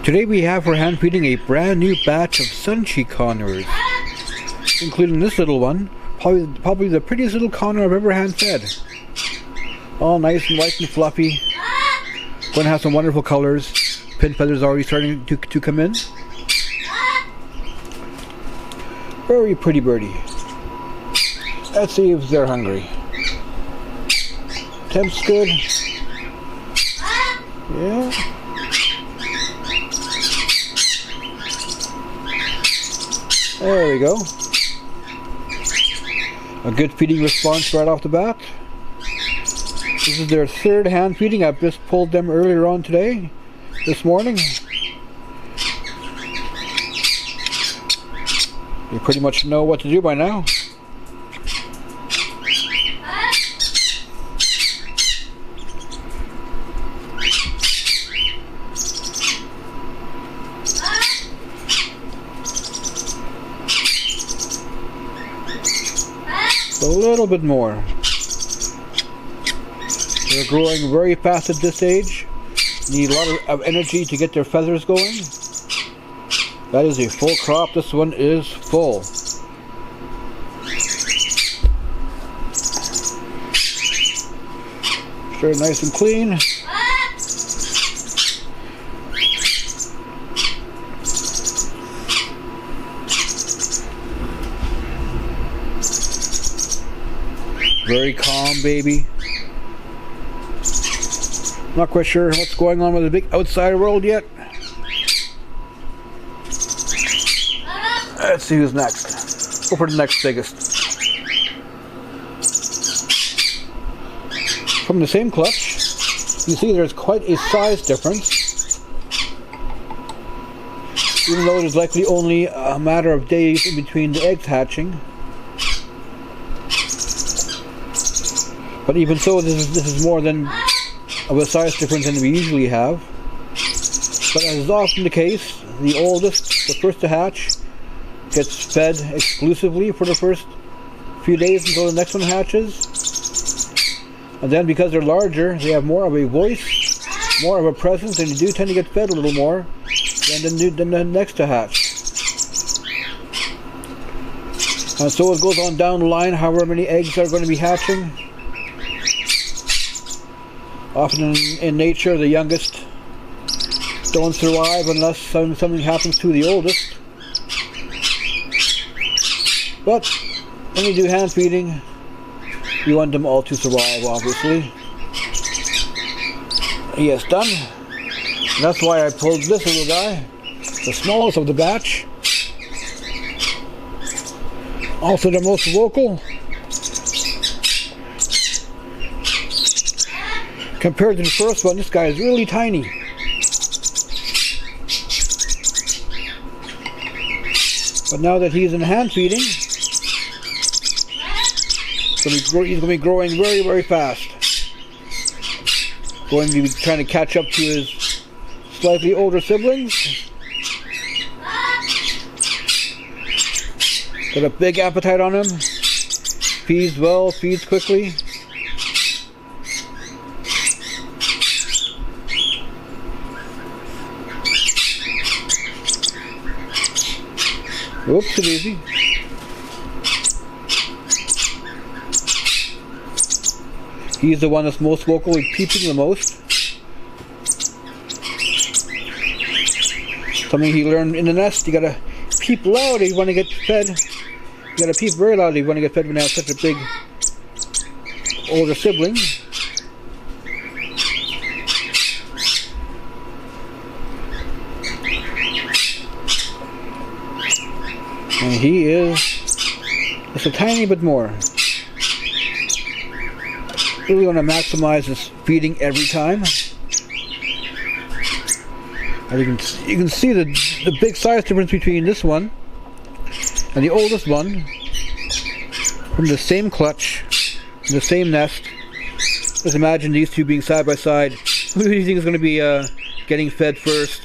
Today we have for hand feeding a brand new batch of Suncheek conures, including this little one, probably the prettiest little conure I've ever hand fed. All nice and white and fluffy. Going to have some wonderful colors. Pin feathers already starting to come in. Very pretty birdie. Let's see if they're hungry. Temp's good. Yeah. There we go. A good feeding response right off the bat. This is their third hand feeding. I've just pulled them earlier on today, this morning. You pretty much know what to do by now. A little bit more. They're growing very fast at this age. Need a lot of energy to get their feathers going. That is a full crop. This one is full. Sure, nice and clean. Very calm baby. Not quite sure what's going on with the big outside world yet. Let's see who's next. Go for the next biggest. From the same clutch, you see there's quite a size difference. Even though there's likely only a matter of days in between the eggs hatching. But even so, this is more than of a size difference than we usually have. But as is often the case, the oldest, the first to hatch, gets fed exclusively for the first few days until the next one hatches. And then because they're larger, they have more of a voice, more of a presence, and you do tend to get fed a little more than the next to hatch. And so it goes on down the line, however many eggs are going to be hatching. Often in nature, the youngest don't survive unless something happens to the oldest. But when you do hand feeding, you want them all to survive, obviously. Yes, done. And that's why I pulled this little guy, the smallest of the batch. Also the most vocal. Compared to the first one, this guy is really tiny. But now that he's in hand feeding, he's going to be growing very, very fast. Going to be trying to catch up to his slightly older siblings. Got a big appetite on him. Feeds well, feeds quickly. Whoopsie-daisy. He's the one that's most vocal, he's peeping the most. Something he learned in the nest, you gotta peep loud if you want to get fed. You gotta peep very loud if you want to get fed when you have such a big older sibling. And he is just a tiny bit more. Really want to maximize his feeding every time. And you can see the big size difference between this one and the oldest one from the same clutch, the same nest. Just imagine these two being side by side. Who do you think is going to be getting fed first?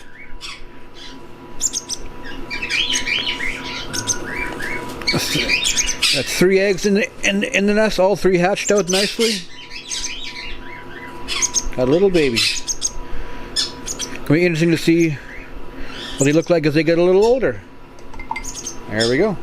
That's 3 eggs in the nest, all 3 hatched out nicely. Got a little baby. It's going to be interesting to see what they look like as they get a little older. There we go.